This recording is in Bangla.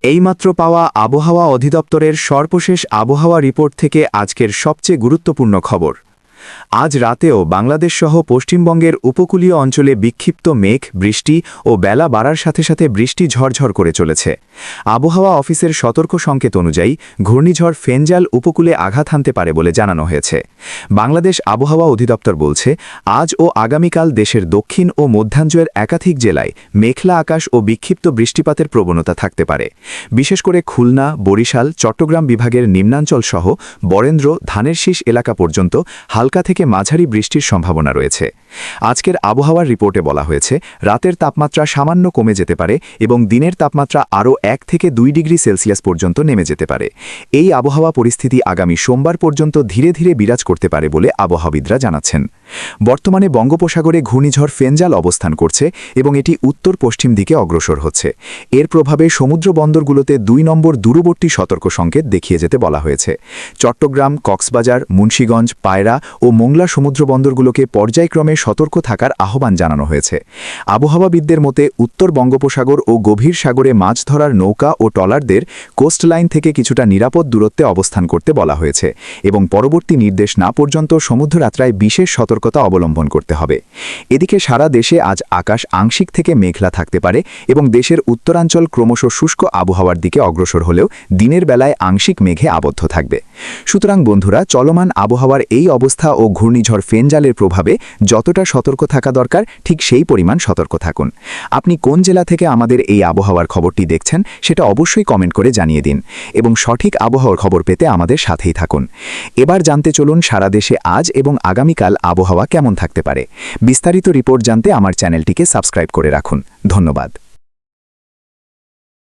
এইমাত্র পাওয়া আবহাওয়া অধিদপ্তরের সর্বশেষ আবহাওয়া রিপোর্ট থেকে আজকের সবচেয়ে গুরুত্বপূর্ণ খবর। আজ রাতেও বাংলাদেশসহ পশ্চিমবঙ্গের উপকূলীয় অঞ্চলে বিক্ষিপ্ত মেঘ, বৃষ্টি ও বেলা বাড়ার সাথে সাথে বৃষ্টি ঝরঝর করে চলেছে। আবহাওয়া অফিসের সতর্ক সংকেত অনুযায়ী ঘূর্ণিঝড় ফেঞ্জাল উপকূলে আঘাত হানতে পারে বলে জানানো হয়েছে। বাংলাদেশ আবহাওয়া অধিদপ্তর বলছে, আজ ও আগামীকাল দেশের দক্ষিণ ও মধ্যাঞ্চলের একাধিক জেলায় মেঘলা আকাশ ও বিক্ষিপ্ত বৃষ্টিপাতের প্রবণতা থাকতে পারে। বিশেষ করে খুলনা, বরিশাল, চট্টগ্রাম বিভাগের নিম্নাঞ্চল সহ বরেন্দ্র, ধানের শীষ এলাকা পর্যন্ত হালকা থেকে মাঝারি বৃষ্টির সম্ভাবনা রয়েছে। আজকের আবহাওয়ার রিপোর্টে বলা হয়েছে, রাতের তাপমাত্রা সামান্য কমে যেতে পারে এবং দিনের তাপমাত্রা আরও 1 থেকে 2 ডিগ্রি সেলসিয়াস পর্যন্ত নেমে যেতে পারে। এই আবহাওয়া পরিস্থিতি আগামী সোমবার পর্যন্ত ধীরে ধীরে বিরাজ করতে পারে বলে আবহাওয়াবিদরা জানাচ্ছেন। বর্তমানে বঙ্গোপসাগরে ঘূর্ণিঝড় ফেঞ্জাল অবস্থান করছে এবং এটি উত্তর পশ্চিম দিকে অগ্রসর হচ্ছে। এর প্রভাবে সমুদ্র বন্দরগুলোতে 2 নম্বর দূরবর্তী সতর্ক সংকেত দেখিয়ে যেতে বলা হয়েছে। চট্টগ্রাম, কক্সবাজার, মুন্সিগঞ্জ, পায়রা ও মোংলা সমুদ্র বন্দরগুলোকে পর্যায়ক্রমে সতর্ক থাকার আহ্বান জানানো হয়েছে। আবহাওয়াবিদদের মতে, উত্তর বঙ্গোপসাগর ও গভীর সাগরে মাছ ধরার নৌকা ও ট্রলারদের কোস্টলাইন থেকে কিছুটা নিরাপদ দূরত্বে অবস্থান করতে বলা হয়েছে এবং পরবর্তী নির্দেশ না পর্যন্ত সমুদ্রযাত্রায় বিশেষ সতর্কতা অবলম্বন করতে হবে। এদিকে সারা দেশে আজ আকাশ আংশিক থেকে মেঘলা থাকতে পারে এবং দেশের উত্তরাঞ্চল ক্রমশ শুষ্ক আবহাওয়ার দিকে অগ্রসর হলেও দিনের বেলায় আংশিক মেঘে আবদ্ধ থাকবে। সুতরাং বন্ধুরা, চলমান আবহাওয়ার এই অবস্থা ও ঘূর্ণিঝড় ফেঞ্জালের প্রভাবে যতটা সতর্ক থাকা দরকার ঠিক সেই পরিমাণ সতর্ক থাকুন। আপনি কোন জেলা থেকে আমাদের এই আবহাওয়ার খবরটি দেখছেন সেটা অবশ্যই কমেন্ট করে জানিয়ে দিন এবং সঠিক আবহাওয়ার খবর পেতে আমাদের সাথেই থাকুন। এবার জানতে চলুন সারা দেশে আজ এবং আগামীকাল আবহাওয়া কেমন থাকতে পারে। বিস্তারিত রিপোর্ট জানতে আমার চ্যানেলটিকে সাবস্ক্রাইব করে রাখুন। ধন্যবাদ।